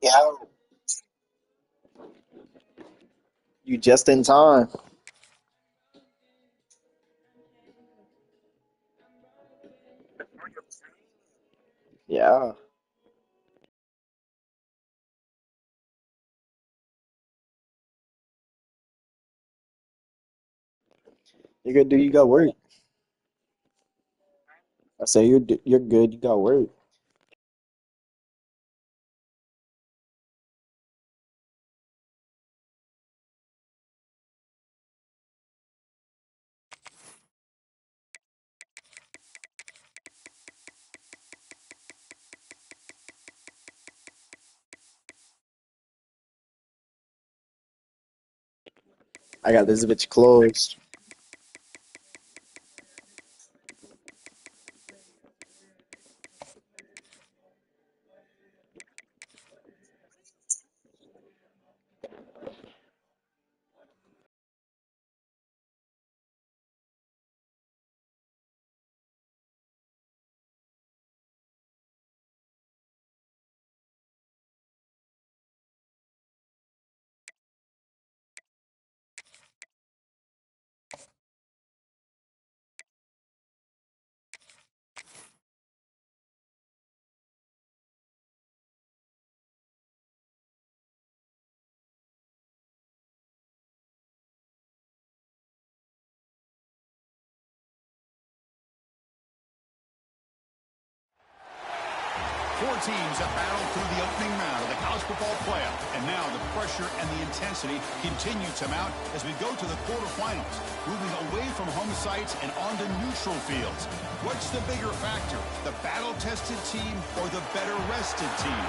Yeah, you just in time. Yeah, you're good, dude. You got work. I say you're good. You got work. I got this bitch closed. Four teams have battled through the opening round of the college football playoff. And now the pressure and the intensity continue to mount as we go to the quarterfinals, moving away from home sites and onto neutral fields. What's the bigger factor, the battle-tested team or the better-rested team?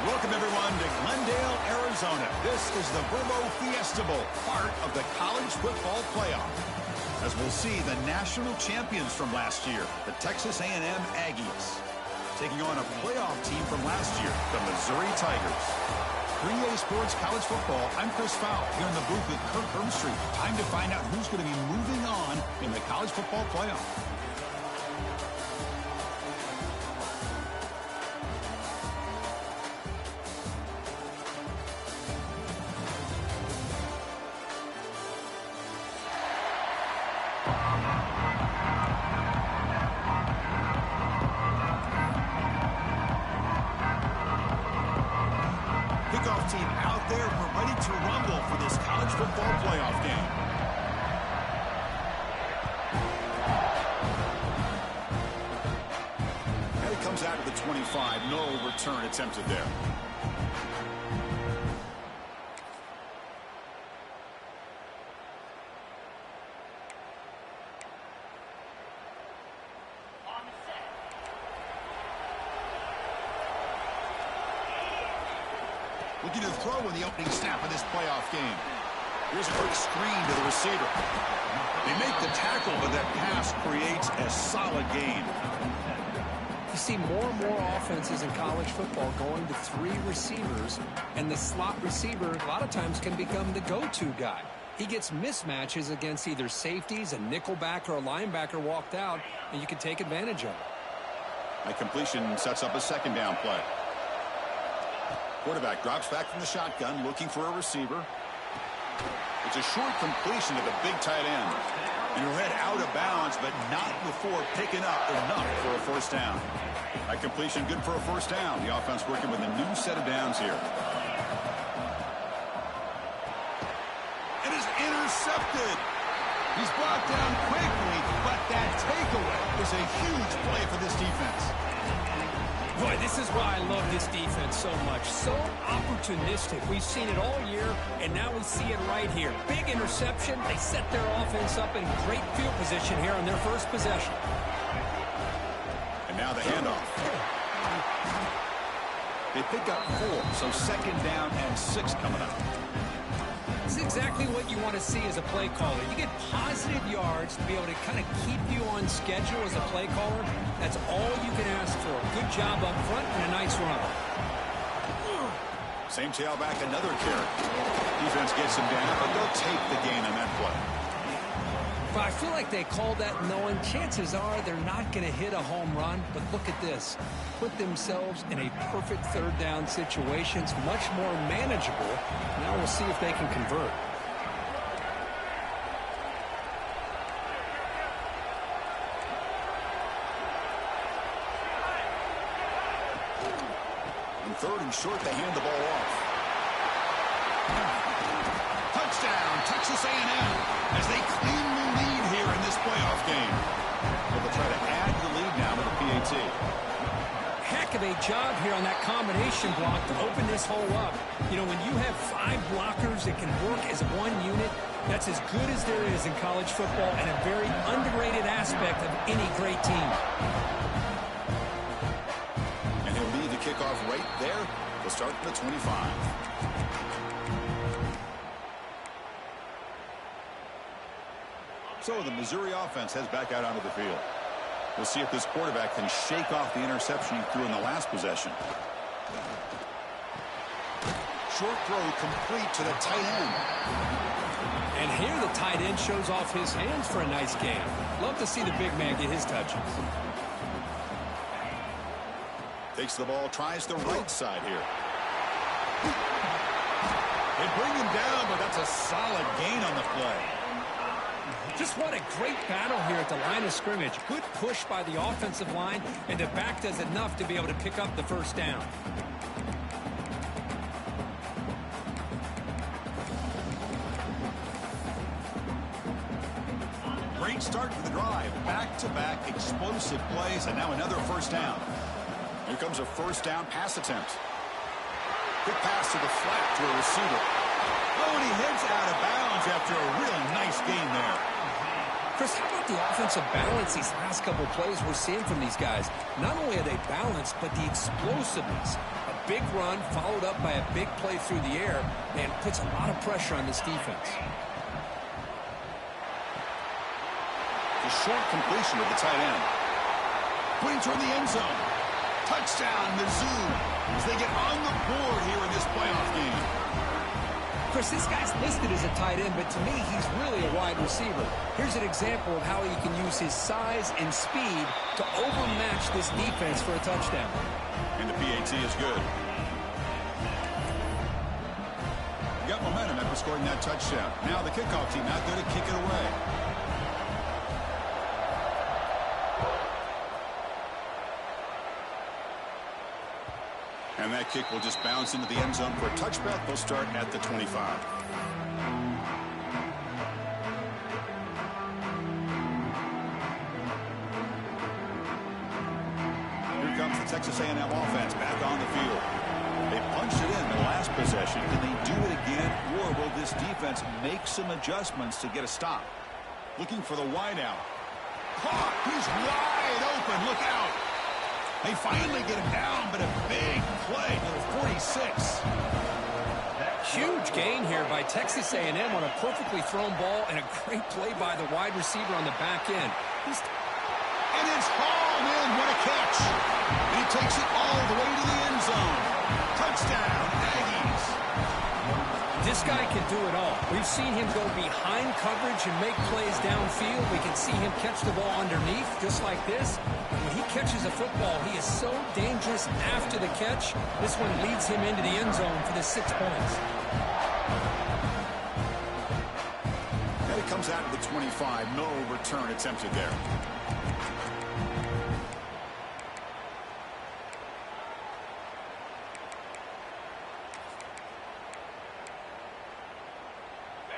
Welcome, everyone, to Glendale, Arizona. This is the Verbo Fiesta Bowl, part of the college football playoff. As we'll see, the national champions from last year, the Texas A&M Aggies, taking on a playoff team from last year, the Missouri Tigers. 3A Sports College Football, I'm Chris Fowl, here in the booth with Kirk Hermstreet. Time to find out who's going to be moving on in the college football playoff. Kickoff team out there. We're ready to rumble for this college football playoff game. And it comes out to the 25. No return attempted there. Looking to throw in the opening snap of this playoff game. Here's a quick screen to the receiver. They make the tackle, but that pass creates a solid gain. You see more and more offenses in college football going to three receivers, and the slot receiver a lot of times can become the go-to guy. He gets mismatches against either safeties, a nickelback, or a linebacker walked out, and you can take advantage of it. That completion sets up a second down play. Quarterback drops back from the shotgun, looking for a receiver. It's a short completion to the big tight end. And he'll head out of bounds, but not before picking up enough for a first down. That completion good for a first down. The offense working with a new set of downs here. And is intercepted. He's brought down quickly, but that takeaway is a huge play for this defense. Boy, this is why I love this defense so much. So opportunistic. We've seen it all year, and now we see it right here. Big interception. They set their offense up in great field position here on their first possession. And Now the handoff. They pick up 4, so 2nd down and 6 coming up. This is exactly what you want to see as a play caller. You get positive yards to be able to kind of keep you on schedule as a play caller. That's all you can ask for. Good job up front and a nice run. Same tailback, another carry. Defense gets him down, but they'll take the gain on that play. But I feel like they called that knowing chances are they're not going to hit a home run. But look at this. Put themselves in a perfect 3rd down situation. It's much more manageable. Now we'll see if they can convert. On 3rd and short, they hand the ball off. Touchdown, Texas A&M, as they clean the lead here in this playoff game. They'll try to add the lead now with the PAT. Heck of a job here on that combination block to open this hole up. You know, when you have 5 blockers that can work as one unit, that's as good as there is in college football and a very underrated aspect of any great team. And he'll lead the kickoff right there. They'll start from the 25. So the Missouri offense heads back out onto the field. We'll see if this quarterback can shake off the interception he threw in the last possession. Short throw complete to the tight end. And here the tight end shows off his hands for a nice game. Love to see the big man get his touches. Takes the ball, tries the right side here. They bring him down, but that's a solid gain on the play. Just what a great battle here at the line of scrimmage. Good push by the offensive line, and the back does enough to be able to pick up the 1st down. Great start to the drive. Back-to-back explosive plays, and now another 1st down. Here comes a 1st down pass attempt. Quick pass to the flat to a receiver. Oh, and he heads out of bounds after a really nice gain there. Chris, how about the offensive balance these last couple plays we're seeing from these guys? Not only are they balanced, but the explosiveness. A big run followed up by a big play through the air, and puts a lot of pressure on this defense. The short completion of the tight end. Putting toward the end zone. Touchdown, Mizzou, as they get on the board here in this playoff game. Chris, this guy's listed as a tight end, but to me, he's really a wide receiver. Here's an example of how he can use his size and speed to overmatch this defense for a touchdown. And the PAT is good. You got momentum after scoring that touchdown. Now the kickoff team out there to kick it away. And that kick will just bounce into the end zone for a touchback. They'll start at the 25. Here comes the Texas A&M offense back on the field. They punched it in the last possession. Can they do it again, or will this defense make some adjustments to get a stop? Looking for the wideout. Caught! He's wide open. Look out! They finally get him down, but a big play to the 46. Huge gain here by Texas A&M on a perfectly thrown ball, and a great play by the wide receiver on the back end. And it's hauled in. What a catch. And he takes it all the way to the end zone. Touchdown, Aggies. This guy can do it all. We've seen him go behind coverage and make plays downfield. We can see him catch the ball underneath, just like this. When he catches a football, he is so dangerous after the catch. This one leads him into the end zone for the 6 points. And it comes out of the 25. No return attempted there.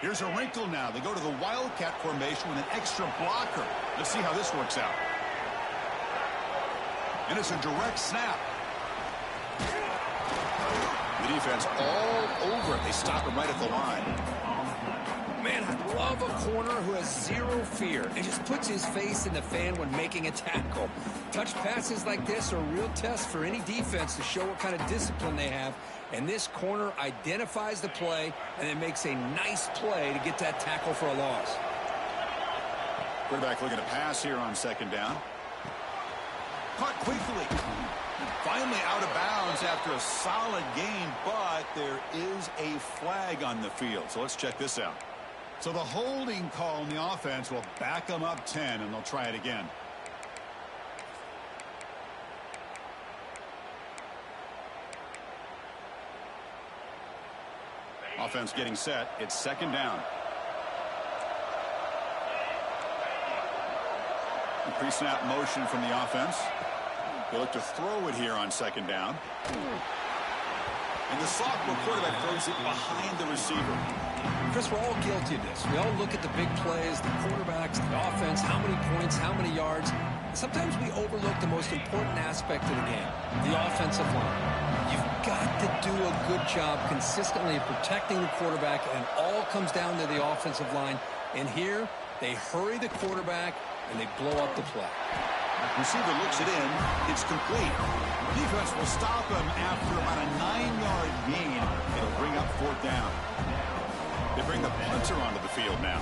Here's a wrinkle now. They go to the Wildcat formation with an extra blocker. Let's see how this works out. And it's a direct snap. The defense all over it. They stop him right at the line. Man, I love a corner who has zero fear and just puts his face in the fan when making a tackle. Touch passes like this are a real test for any defense to show what kind of discipline they have. And this corner identifies the play and then makes a nice play to get that tackle for a loss. Quarterback looking to pass here on second down. Caught quickly. Finally out of bounds after a solid gain, but there is a flag on the field. So let's check this out. So the holding call on the offense will back them up 10, and they'll try it again. Offense getting set. It's second down. Pre-snap motion from the offense. They look to throw it here on second down. And the sophomore quarterback throws it behind the receiver. Chris, we're all guilty of this. We all look at the big plays, the quarterbacks, the offense, how many points, how many yards. Sometimes we overlook the most important aspect of the game, the offensive line. You've got to do a good job consistently of protecting the quarterback, and it all comes down to the offensive line. And here, they hurry the quarterback, and they blow up the play. Receiver looks it in. It's complete. Defense will stop him after about a 9-yard gain. It'll bring up fourth down. They bring the punter onto the field now.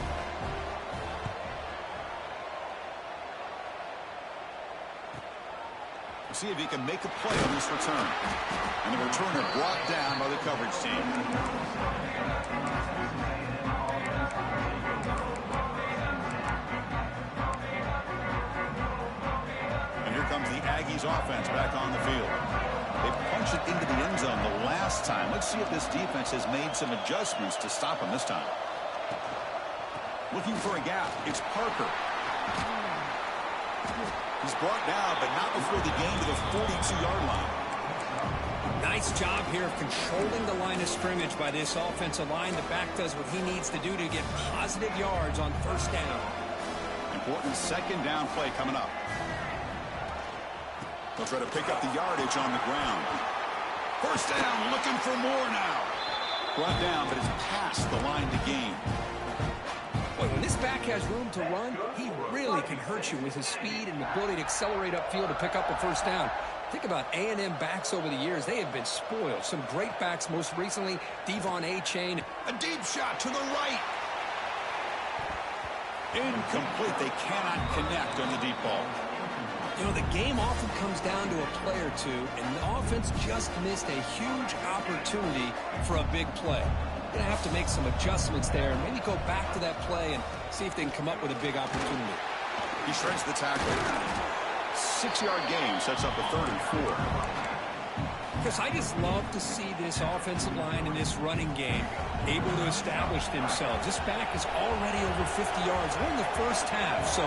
We'll see if he can make a play on this return. And the returner brought down by the coverage team. Aggies offense back on the field. They punched it into the end zone the last time. Let's see if this defense has made some adjustments to stop them this time. Looking for a gap. It's Parker. He's brought down, but not before the gain to the 42-yard line. Nice job here of controlling the line of scrimmage by this offensive line. The back does what he needs to do to get positive yards on first down. Important second down play coming up. They'll try to pick up the yardage on the ground. First down, looking for more now. Brought down, but it's past the line to gain. Boy, when this back has room to run, he really can hurt you with his speed and ability to accelerate upfield to pick up a first down. Think about A&M backs over the years. They have been spoiled. Some great backs, most recently, Devon A-Chain. A deep shot to the right. Incomplete. They cannot connect on the deep ball. You know, the game often comes down to a play or two, and the offense just missed a huge opportunity for a big play. They're going to have to make some adjustments there and maybe go back to that play and see if they can come up with a big opportunity. He shreds the tackle. 6-yard gain sets up a 3rd and 4. Chris, I just love to see this offensive line in this running game able to establish themselves. This back is already over 50 yards. We're in the first half, so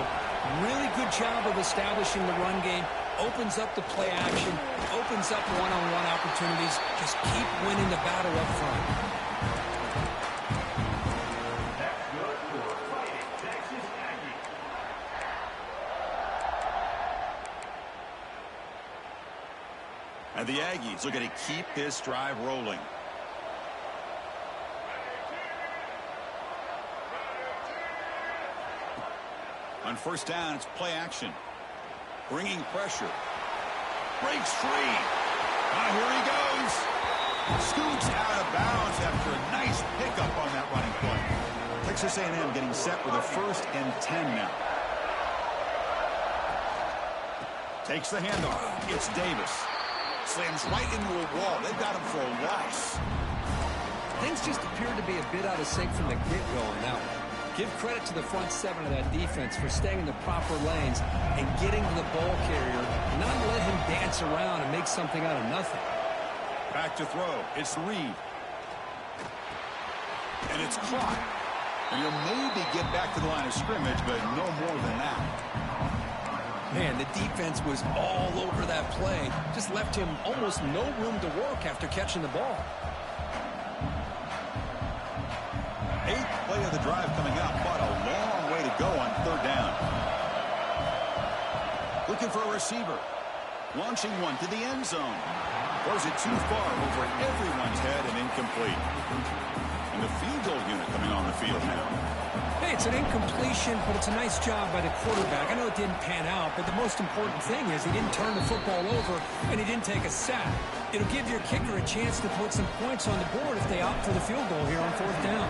really good job of establishing the run game. Opens up the play action, opens up one-on-one opportunities. Just keep winning the battle up front. And the Aggies looking to keep this drive rolling. On first down, it's play action. Bringing pressure. Breaks free. Here he goes. Scoots out of bounds after a nice pickup on that running play. Texas A&M getting set with a 1st and 10 now. Takes the handoff. It's Davis. Slams right into a wall. They've got him for a loss. Things just appeared to be a bit out of sync from the get-go on that one. Give credit to the front 7 of that defense for staying in the proper lanes and getting to the ball carrier, not let him dance around and make something out of nothing. Back to throw. It's Reed. And it's caught. And he'll maybe get back to the line of scrimmage, but no more than that. Man, the defense was all over that play. Just left him almost no room to work after catching the ball. 8th play of the drive coming up, but a long way to go on 3rd down. Looking for a receiver. Launching one to the end zone. Throws it too far over everyone's head and incomplete. And the field goal unit coming on the field now. Hey, it's an incompletion, but it's a nice job by the quarterback. I know it didn't pan out, but the most important thing is he didn't turn the football over and he didn't take a sack. It'll give your kicker a chance to put some points on the board if they opt for the field goal here on 4th down.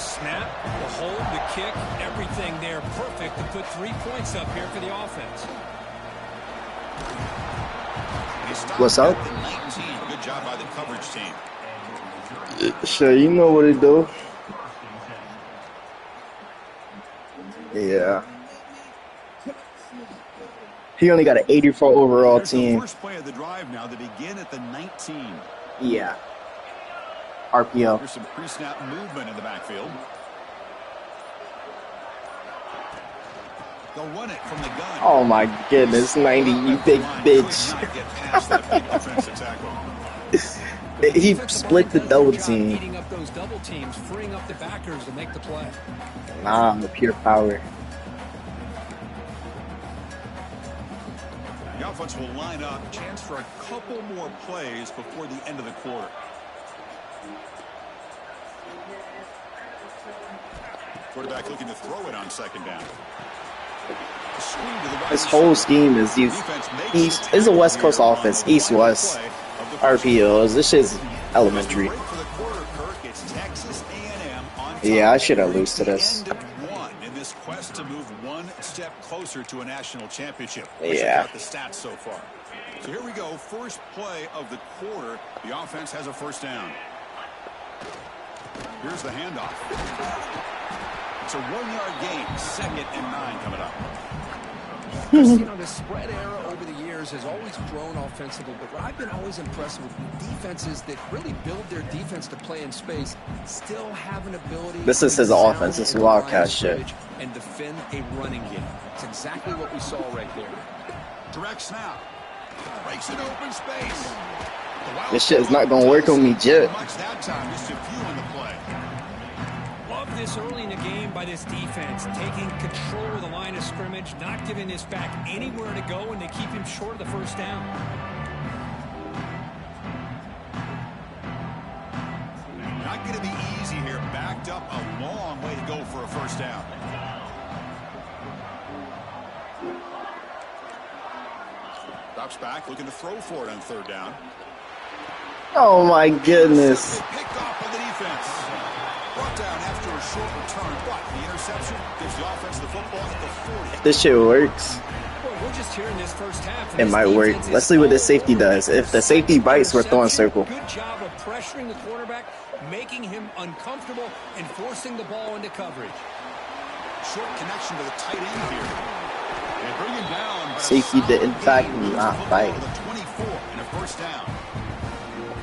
Snap, the hold, the kick, everything there perfect to put 3 points up here for the offense. What's up? 19. Good job by the coverage team. Sure, you know what it do. Yeah. He only got an 84 overall Here's the team. first play of the drive now. They begin at the 19. Yeah. RPO. There's some pre-snap movement in the backfield. They'll run it from the gun. Oh my goodness, 90, you big bitch. Could not get past that big defensive tackle. He split the double team. Beating up those double teams, freeing up the backers to make the play. Nah, the pure power. The offense will line up. Chance for a couple more plays before the end of the quarter. Quarterback looking to throw it on 2nd down. This whole scheme is East. It's a West Coast offense, East-West RPOs. This shit's elementary. Yeah, I should have lost to this. In this quest to move one step closer to a national championship. Yeah. The stats so far. So here we go. First play of the quarter. The offense has a 1st down. Here's the handoff. It's a 1-yard gain. 2nd and 9 coming up. You know, the spread era over the years has always grown offensively, but what I've been always impressed with defenses that really build their defense to play in space still have an ability. This is his offense. This is Wildcat shit. And defend a running game. It's exactly what we saw right there. Direct snap. Breaks it open space. This shit is not gonna work on me, Jet. Much that time. Just a few in the play. Love this early in the game by this defense, taking control of the line of scrimmage, not giving this back anywhere to go, and they keep him short of the 1st down. Not going to be easy here. Backed up a long way to go for a 1st down. Drops back, looking to throw for it on 3rd down. Oh my goodness. Picked off by the defense. Brought down after a short return, but the interception gives the offense the football at the 40. This shit works. Well, we're just here in this first half. It might work. Let's see what this safety does. If the safety bites, we're throwing circle. Good job of pressuring the quarterback, making him uncomfortable, and forcing the ball into coverage. Short connection to the tight end here. They bring him down. Safety did, in fact, not bite. 24 and a 1st down.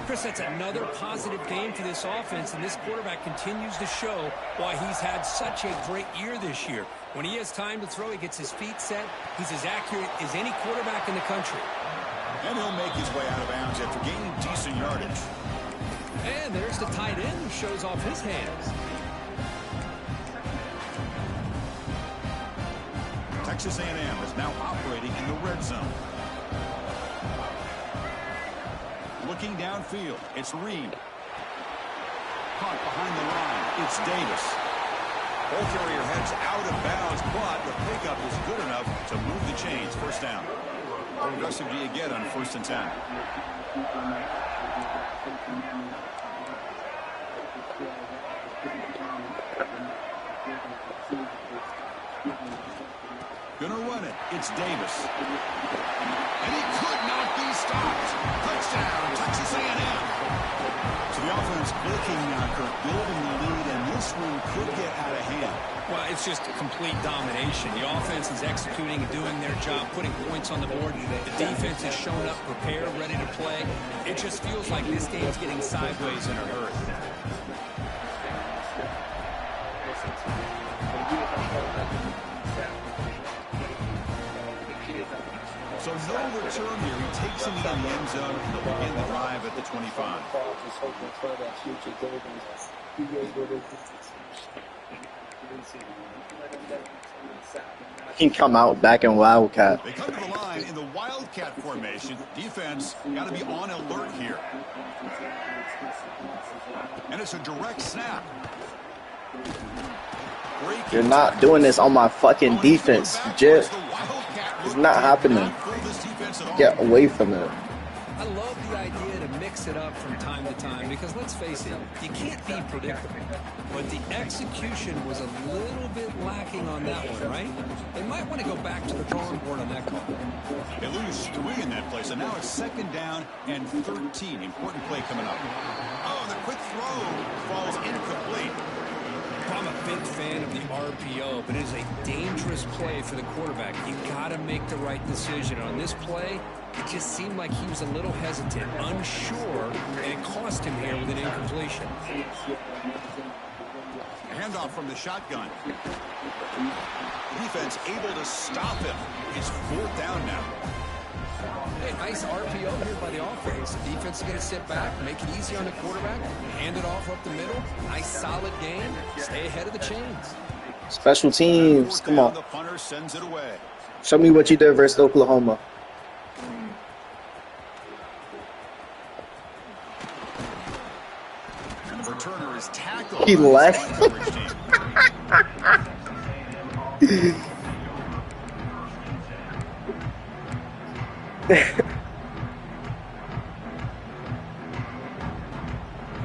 Chris, that's another positive game for this offense, and this quarterback continues to show why he's had such a great year this year. When he has time to throw, he gets his feet set. He's as accurate as any quarterback in the country. And he'll make his way out of bounds after gaining decent yardage. And there's the tight end who shows off his hands. Texas A&M is now operating in the red zone. Looking downfield, it's Reed. Caught behind the line, it's Davis. Ball carrier heads out of bounds, but the pickup is good enough to move the chains. 1st down. How aggressive do you get on 1st and 10? Gonna run it. It's Davis. And he could not be stopped. Touchdown, Texas A&M. So the offense looking building the lead, and this one could get out of hand. Well, it's just complete domination. The offense is executing and doing their job, putting points on the board. The defense is showing up, prepared, ready to play. It just feels like this game's getting sideways in a hurry. So no return here. He takes him in the end zone, and they'll begin the drive at the 25. He can come out back in Wildcat. They come to the line. line in the Wildcat formation. Defense got to be on alert here. And it's a direct snap. You're not doing this on my fucking defense, Jip. It's not happening. Get away from it. I love the idea to mix it up from time to time because let's face it, you can't be predictable. But the execution was a little bit lacking on that one, right? They might want to go back to the drawing board on that call. They lose 3 in that play, so now it's 2nd down and 13. Important play coming up. Oh, the quick throw falls incomplete. I'm a big fan of the RPO, but it is a dangerous play for the quarterback. You got to make the right decision. On this play, it just seemed like he was a little hesitant, unsure, and it cost him here with an incompletion. A handoff from the shotgun. Defense able to stop him. It's 4th down now. Hey, nice RPO here by the offense. The defense is going to sit back, make it easy on the quarterback, hand it off up the middle. Nice solid game. Stay ahead of the chains. Special teams. Come on. The punter sends it away. Show me what you did versus Oklahoma. And the returner is tackled. He left.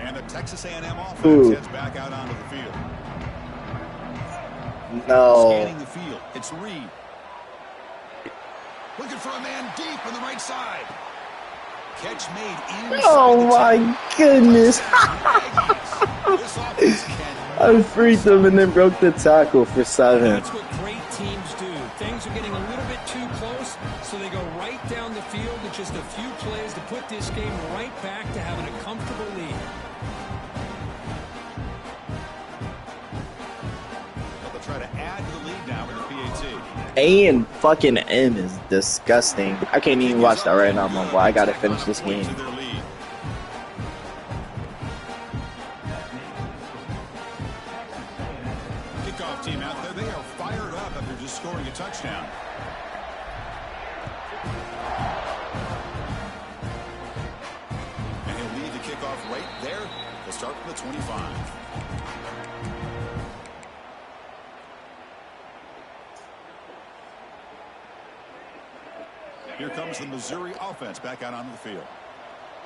And the Texas A&M offense heads back out onto the field. No. Scanning the field. It's Reed. Looking for a man deep on the right side. Catch made inside. Oh my goodness. I freed them and then broke the tackle for 7. That's what great teams do. Things are getting a little bit too close, so they go right down the field with just a few plays to put this game right back to having a comfortable lead. They'll try to add to the lead now with the PAT. A and fucking M is disgusting. I can't even watch that right now, my boy. I gotta finish this game. Kickoff team out there. They are fired up after just scoring a touchdown. And he'll lead the kickoff right there. They'll start from the 25. Here comes the Missouri offense back out onto the field.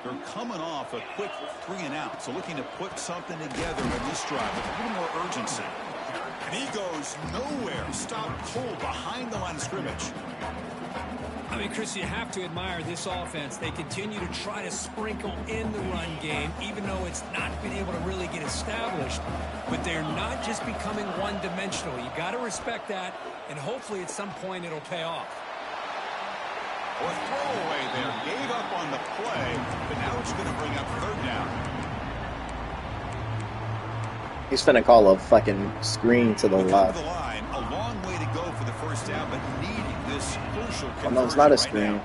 They're coming off a quick 3-and-out, so looking to put something together in this drive with a little more urgency. And he goes nowhere. Stopped cold behind the line of scrimmage. I mean, Chris, you have to admire this offense. They continue to try to sprinkle in the run game, even though it's not been able to really get established. But they're not just becoming one-dimensional. You got to respect that, and hopefully at some point it'll pay off. Or throwaway there. Gave up on the play, but now it's going to bring up 3rd down. He's finna call a fucking screen to the left. The line, a long way to go for the 1st down, but needing this crucial conversion. Oh, no, it's not a right screen. now.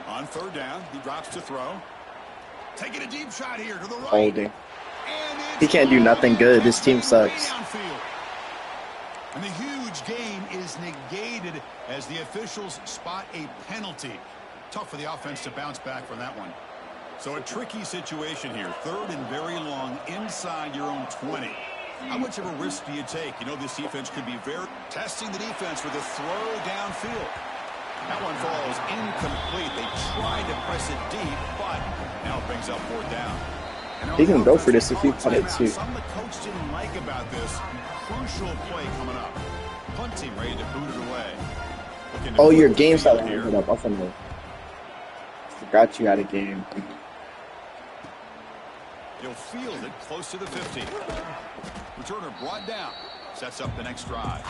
On 3rd down, he drops to throw. Taking a deep shot here to the right. Holding. He can't do nothing good. This team sucks. And the huge game is negated as the officials spot a penalty. Tough for the offense to bounce back from that one. So a tricky situation here. 3rd and very long inside your own 20. How much of a risk do you take? You know this defense could be very testing the defense with a throw downfield. That one falls incomplete. They tried to press it deep, but now it brings up 4th down. He can go for this if he wanted to. Something the coach didn't like about this. Crucial play coming up. Punt team ready to boot it away. Oh, your game started to put up. I forgot you had a game. He'll field it close to the 50. Returner brought down. Sets up the next drive.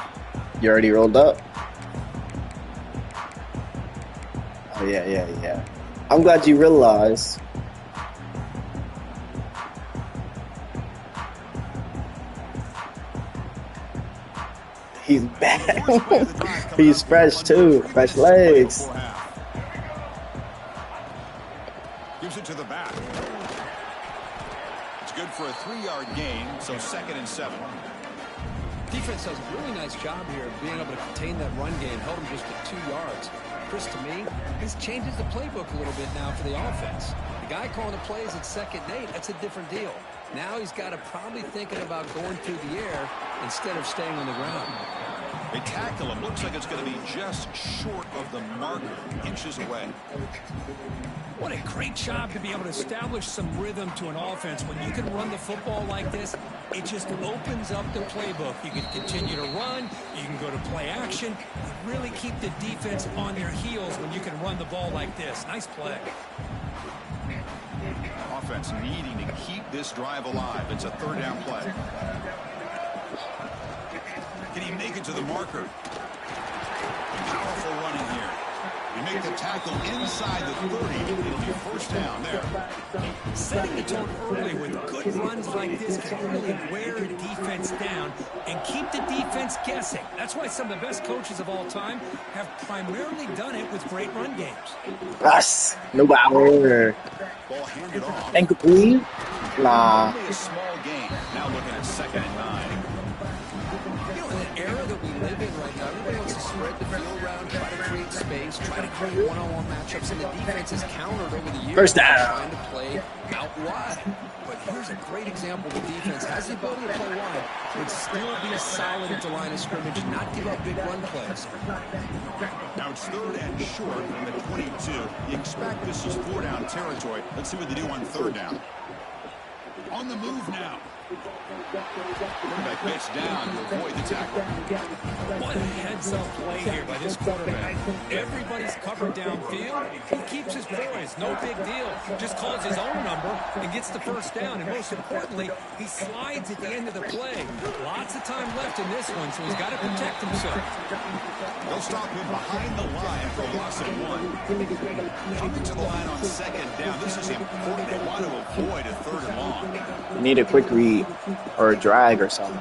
You already rolled up? Oh, yeah. I'm glad you realized. He's back. He's fresh too. Fresh legs. Gives it to the back. It's good for a 3-yard gain, so 2nd and 7. Defense does a really nice job here of being able to contain that run game, held him just at 2 yards. Chris, to me, this changes the playbook a little bit now for the offense. The guy calling the plays at 2nd and 8, that's a different deal. Now he's got to probably thinking about going through the air instead of staying on the ground. They tackle him. Looks like it's going to be just short of the marker, inches away. What a great job to be able to establish some rhythm to an offense. When you can run the football like this, it just opens up the playbook. You can continue to run. You can go to play action. You really keep the defense on their heels when you can run the ball like this. Nice play. Offense needing to keep this drive alive. It's a 3rd down play. Can he make it to the marker? Powerful running here. You make the tackle inside the 30. It'll be 1st down there. Setting the tone early with good runs like this can really wear a defense down and keep the defense guessing. That's why some of the best coaches of all time have primarily done it with great run games. Yes. No power. Ball handed off. Incomplete. Nah. Only a small gain. Now looking at 2nd and 9. You know, in the era that we live in right now, everybody wants to spread the field around, try to create space, try to create one-on-one matchups, and the defense has countered over the years. 1st down. Trying to play out wide. But here's a great example. The defense has the ability to play wide, but still be solid at the line of scrimmage, not give up big run plays. Now it's 3rd and short from the 22. You expect this is 4-down territory. Let's see what they do on 3rd down. On the move now. Quarterback gets down to avoid the tackle. What a heads-up play here by this quarterback. Everybody's covered downfield. He keeps his poise. No big deal. Just calls his own number and gets the 1st down. And most importantly, he slides at the end of the play. Lots of time left in this one, so he's got to protect himself. They'll stop him behind the line for a loss of 1. Coming to the line on 2nd down. This is important. They want to avoid a 3rd and long. Need a quick read or a drag or something.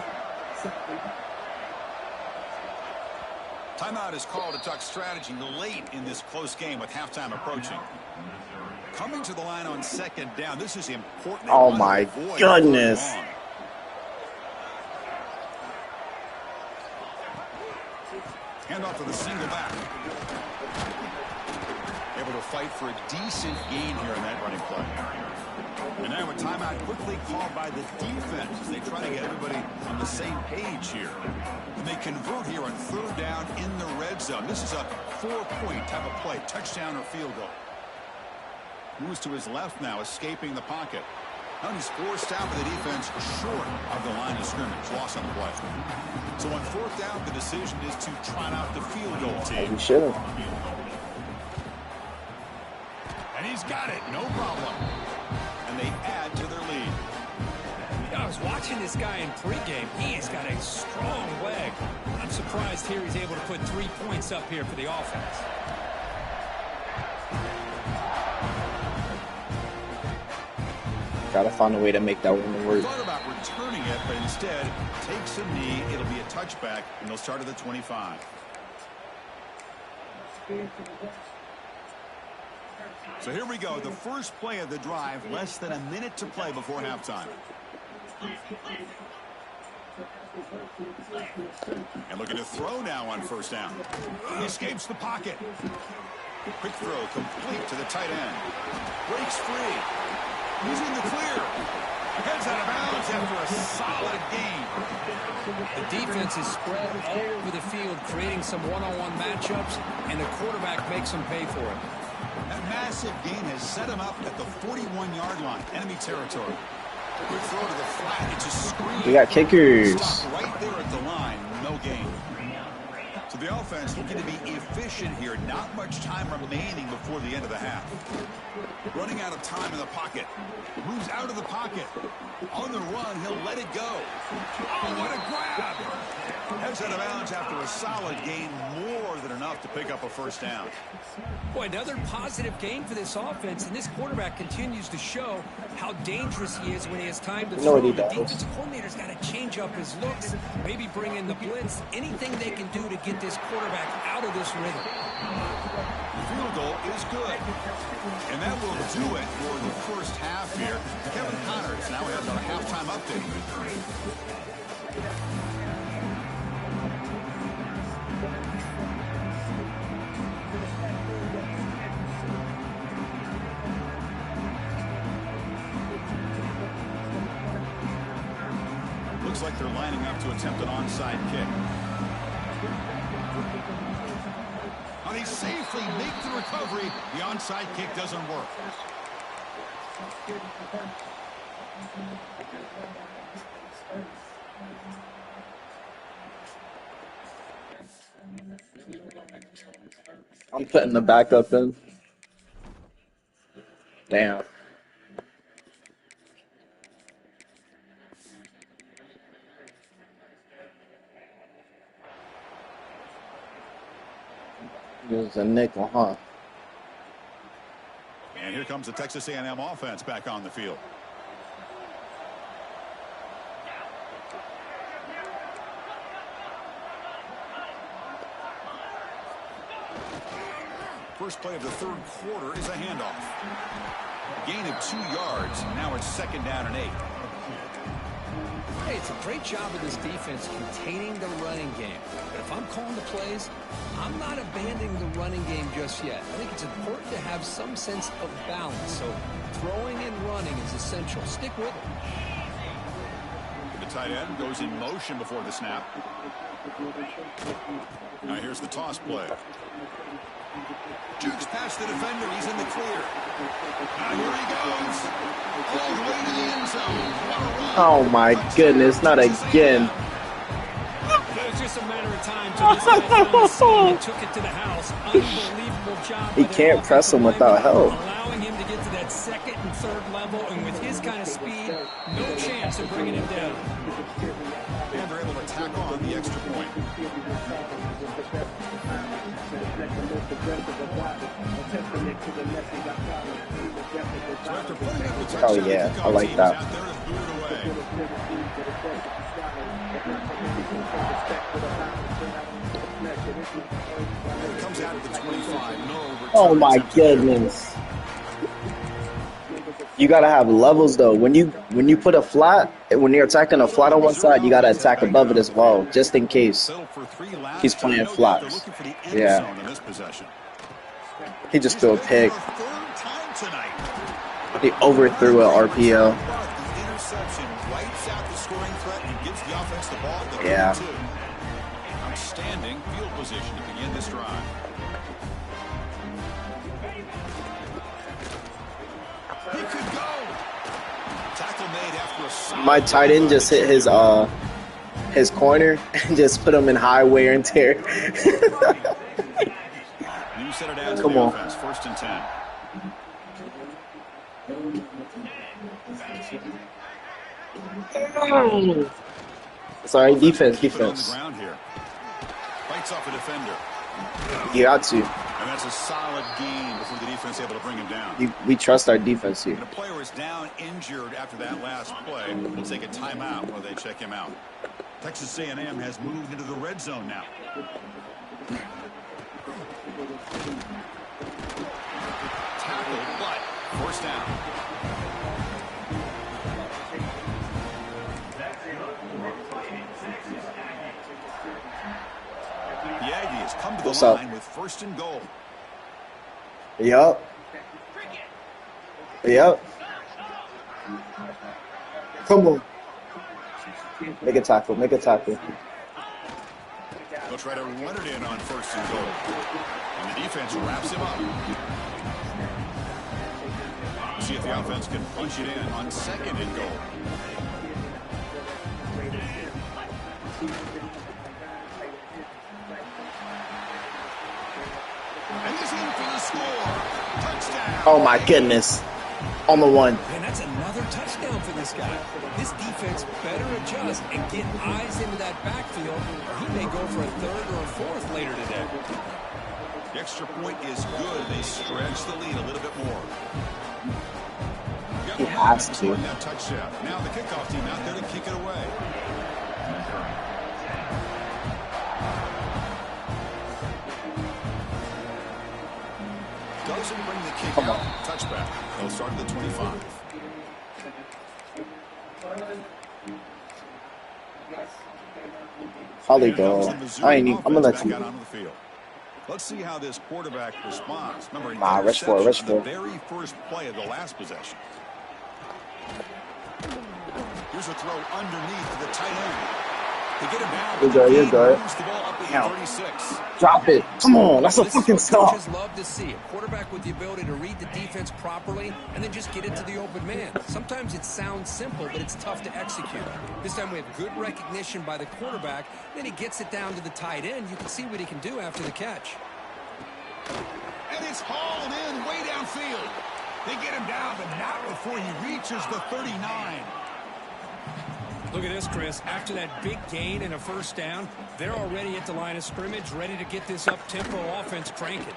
Timeout is called to talk strategy late in this close game with halftime approaching. Coming to the line on 2nd down. This is important. Oh my goodness. Hand off to the single back. Able to fight for a decent gain here in that running play. And now a timeout quickly called by the defense as they try to get everybody on the same page here. And they convert here on 3rd down in the red zone. This is a 4-point type of play, touchdown or field goal. Moves to his left now, escaping the pocket. Now he's forced out by the defense short of the line of scrimmage. Loss on the play. So on 4th down, the decision is to trot out the field goal team. You should have. And he's got it, no problem. And they add to their lead. I was watching this guy in pregame. He has got a strong leg. I'm surprised here he's able to put 3 points up here for the offense. Gotta find a way to make that one work. Thought about returning it, but instead takes a knee. It'll be a touchback, and they'll start at the 25. So here we go. The first play of the drive. Less than a minute to play before halftime. And looking to throw now on 1st down. He escapes the pocket. Quick throw complete to the tight end. Breaks free. He's in the clear. Heads out of bounds after a solid gain. The defense is spread all over the field, creating some one-on-one matchups, and the quarterback makes them pay for it. That massive gain has set him up at the 41-yard line, enemy territory. Quick throw to the flat. It's a screen. We got kickers. Stop right there at the line. No gain. So the offense looking to be efficient here. Not much time remaining before the end of the half. Running out of time in the pocket. Moves out of the pocket. On the run, he'll let it go. Oh, what a grab! Heads out of bounds after a solid gain. More than enough to pick up a 1st down. Boy, another positive game for this offense, and this quarterback continues to show how dangerous he is when he has time to throw. The defensive coordinator's got to change up his looks, maybe bring in the blitz, anything they can do to get this quarterback out of this rhythm. The field goal is good. And that will do it for the first half here. Kevin Connors now has our halftime update. lining up to attempt an onside kick. And he safely makes the recovery. The onside kick doesn't work. I'm putting the backup in. Damn. There's a nickel, huh? And here comes the Texas A&M offense back on the field. First play of the third quarter is a handoff. Gain of 2 yards. Now it's 2nd down and 8. Hey, it's a great job of this defense containing the running game. But if I'm calling the plays, I'm not abandoning the running game just yet. I think it's important to have some sense of balance. So throwing and running is essential. Stick with it. The tight end goes in motion before the snap. Now here's the toss play. Jukes past the defender. He's in the clear. Now here he goes. All the way to the end zone. What a run. Oh my goodness, not again. It was just a matter of time till this guy found the seam and took it to the house. Unbelievable job. He can't press him without help. Allowing him to get to that 2nd and 3rd level, and with his kind of speed, no chance of bringing him down. And they're able to tack on the extra point. Oh yeah, I like that. Oh my goodness. You gotta have levels though. When you put a flat, when you're attacking a flat on one side, you gotta attack above it as well, just in case he's playing flats. Yeah. He just threw a pick. He overthrew an RPO. Yeah. Outstanding field position to begin this drive. He could go. Tackle made after a my tight end just hit his corner and just put him in high wear and tear. Come on. Offense, 1st and 10. Sorry, defense. Fights off a defender. You got to. And that's a solid gain before the defense able to bring him down. We trust our defense here. And a player is down injured after that last play. We'll take a timeout while they check him out. Texas A&M has moved into the red zone now. Tackle, but 1st down. The Aggies come to the line with 1st and goal. Yup. Come on. Make a tackle. They'll try to run it in on 1st and goal. And the defense wraps him up. See if the offense can punch it in on 2nd and goal. And he's in for the score. Touchdown. Oh my goodness. On the one. And that's another touchdown for this guy. This defense better adjust and get eyes into that backfield, or he may go for a 3rd or a 4th later today. The extra point is good. They stretch the lead a little bit more. He has to. That touchdown. Now the kickoff team out there to kick it away. Doesn't bring the kick out. Touchback. They'll start at the 25. Holly go. I'm gonna let you. Let's see how this quarterback responds. Remember, Rush for it. the very first play of the last possession. Here's a throw underneath the tight end. They get him down, You're but good, the you're gain good. moves the ball up to the Now, 36. drop it. Come on, that's a This is fucking what stop. coaches love to see. A quarterback with the ability to read the defense properly and then just get it to the open man. Sometimes it sounds simple, but it's tough to execute. This time we have good recognition by the quarterback. Then he gets it down to the tight end. You can see what he can do after the catch. And it's hauled in way downfield. They get him down, but not before he reaches the 39. Look at this, Chris. After that big gain and a first down, they're already at the line of scrimmage, ready to get this up-tempo offense cranking.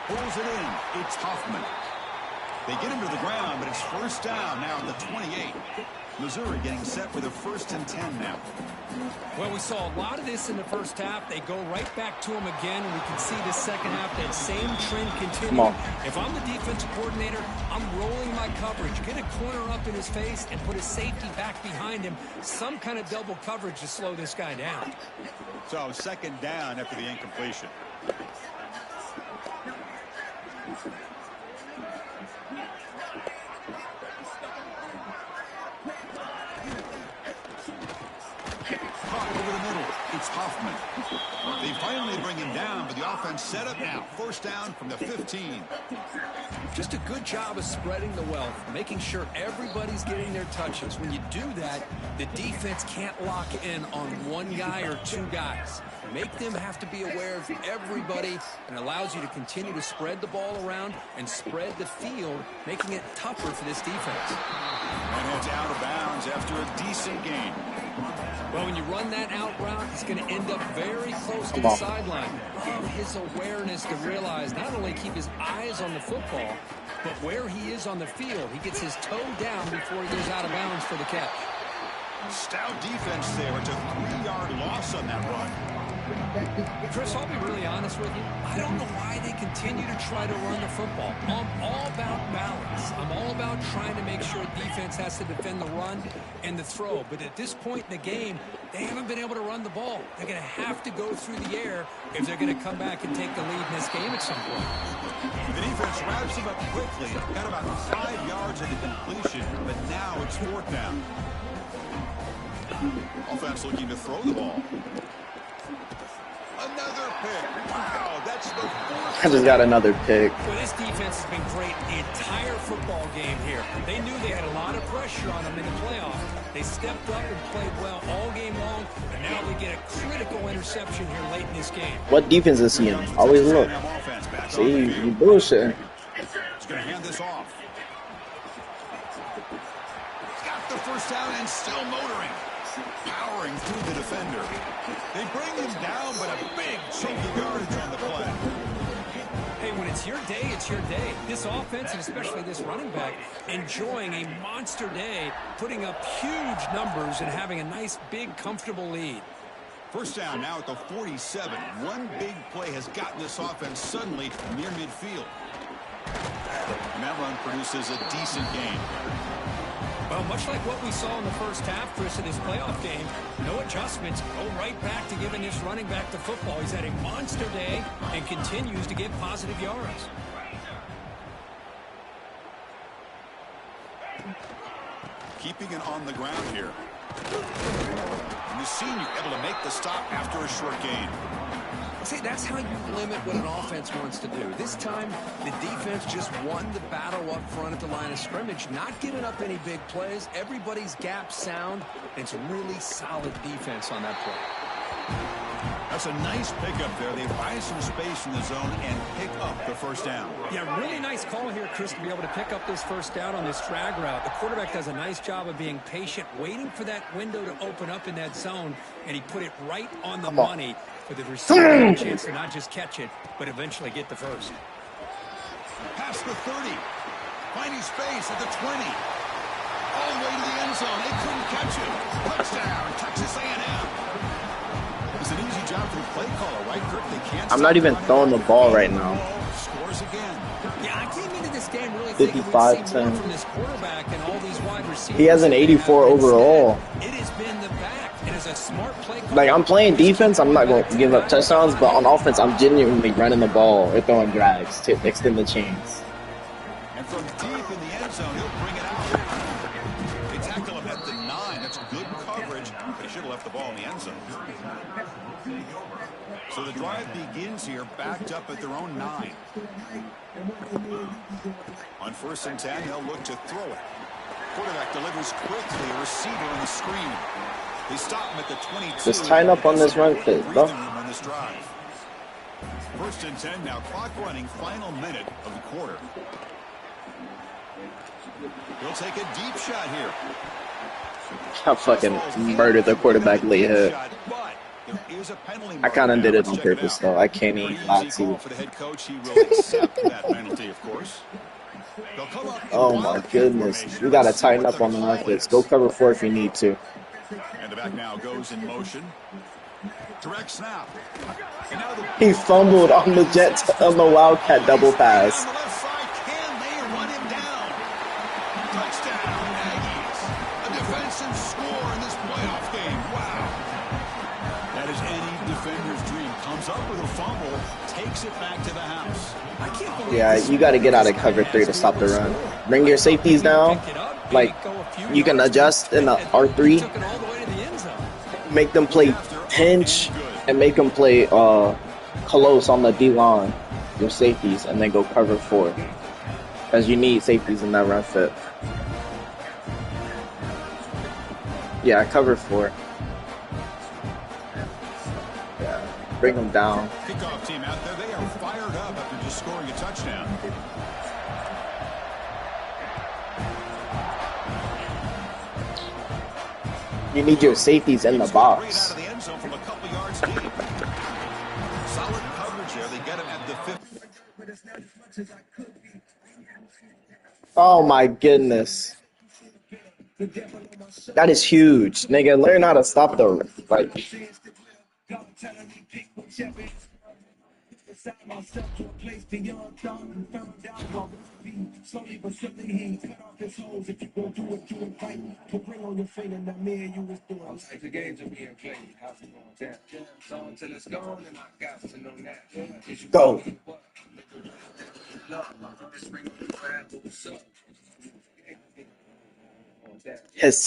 Pulls it in. It's Huffman. They get him to the ground, but it's first down now at the 28. Missouri getting set for the 1st and 10 now. Well, we saw a lot of this in the first half. They go right back to him again, and we can see the second half, that same trend continue. If I'm the defensive coordinator, I'm rolling my coverage. Get a corner up in his face and put a safety back behind him. Some kind of double coverage to slow this guy down. So 2nd down after the incompletion. Over the middle, it's Huffman. They finally bring him down, but the offense set up now. 1st down from the 15. Just a good job of spreading the wealth, making sure everybody's getting their touches. When you do that, the defense can't lock in on one guy or two guys. Make them have to be aware of everybody, and allows you to continue to spread the ball around and spread the field, making it tougher for this defense. And it's out of bounds after a decent game. Well, when you run that out route, it's going to end up very close to the sideline. Love his awareness to realize not only keep his eyes on the football, but where he is on the field. He gets his toe down before he goes out of bounds for the catch. Stout defense there. It's a 3-yard loss on that run. Chris, I'll be really honest with you. I don't know why they continue to try to run the football. I'm all about balance. I'm all about trying to make sure defense has to defend the run and the throw. But at this point in the game, they haven't been able to run the ball. They're going to have to go through the air if they're going to come back and take the lead in this game at some point. The defense wraps him up quickly. Got about 5 yards into completion, but now it's 4th down. Offense looking to throw the ball. Another pick. Wow, that's the 4th. I just got another pick. Well, this defense has been great the entire football game here. They knew they had a lot of pressure on them in the playoffs. They stepped up and played well all game long, and now they get a critical interception here late in this game. What defense is he in? Always look. See, you bullshitting. He's going to hand this off. Got the 1st down and still motoring. Powering through the defender. They bring him down, but a big chunky yardage on the play. Hey, when it's your day, it's your day. This offense, and especially this running back, enjoying a monster day, putting up huge numbers and having a nice, big, comfortable lead. 1st down now at the 47. One big play has gotten this offense suddenly near midfield. And that run produces a decent gain. Well, much like what we saw in the first half, Chris, in this playoff game, no adjustments, go right back to giving this running back the football. He's had a monster day and continues to get positive yards. Keeping it on the ground here. And the senior able to make the stop after a short gain. See, that's how you limit what an offense wants to do. This time, the defense just won the battle up front at the line of scrimmage, not giving up any big plays. Everybody's gap sound. It's really solid defense on that play. That's a nice pickup there. They buy some space in the zone and pick up the 1st down. Yeah, really nice call here, Chris, to be able to pick up this 1st down on this drag route. The quarterback does a nice job of being patient, waiting for that window to open up in that zone, and he put it right on the money for the receiver a chance to not just catch it, but eventually get the 1st. Past the 30. Finding space at the 20. All the way to the end zone. They couldn't catch it. Touchdown, Texas A&M. It's an easy job for the play caller, right, Kirk? They can't. I'm not even throwing the ball right now. Scores again. Yeah, I came into this game really 55, thinking we'd see more from this quarterback and all these wide receivers. He has an 84 overall. It has been the back, and as a smart play caller, Like, I'm playing defense, I'm not going to give up touchdowns, but on offense, I'm genuinely running the ball or throwing drags to extend the chains. And from deep in the end zone, he'll bring it out. They tackle him at the 9. That's good coverage, but he should have left the ball in the end zone. So the drive begins here, backed up at their own 9. On 1st and 10, they'll look to throw it. Quarterback delivers quickly, a receiver on the screen. They stop him at the 22. Just tighten up on this run fit, bro. On this drive. 1st and 10 now, clock running, final minute of the quarter. He'll take a deep shot here. I fucking murdered the quarterback late hit. I kind of did it on purpose, though. I can't even lie to you. Oh my goodness. We gotta tighten up on the run fits. Go cover 4 if you need to. And the back now goes in motion. Direct snap. He fumbled on the Wildcat double pass. Yeah, you got to get out of cover 3 to stop the run. Bring your safeties down. Like, you can adjust in the R3. Make them play pinch and make them play close on the D-line. Your safeties, and then go cover 4. Because you need safeties in that run fit. Yeah, cover 4. Yeah, bring them down. Kickoff team out there, they are fired up after just scoring a touchdown. You need your safeties in the box. Out of the end zone from a couple yards deep. Solid coverage there. They get him at the 50. Oh my goodness. That is huge. Nigga, learn how to stop the Go. His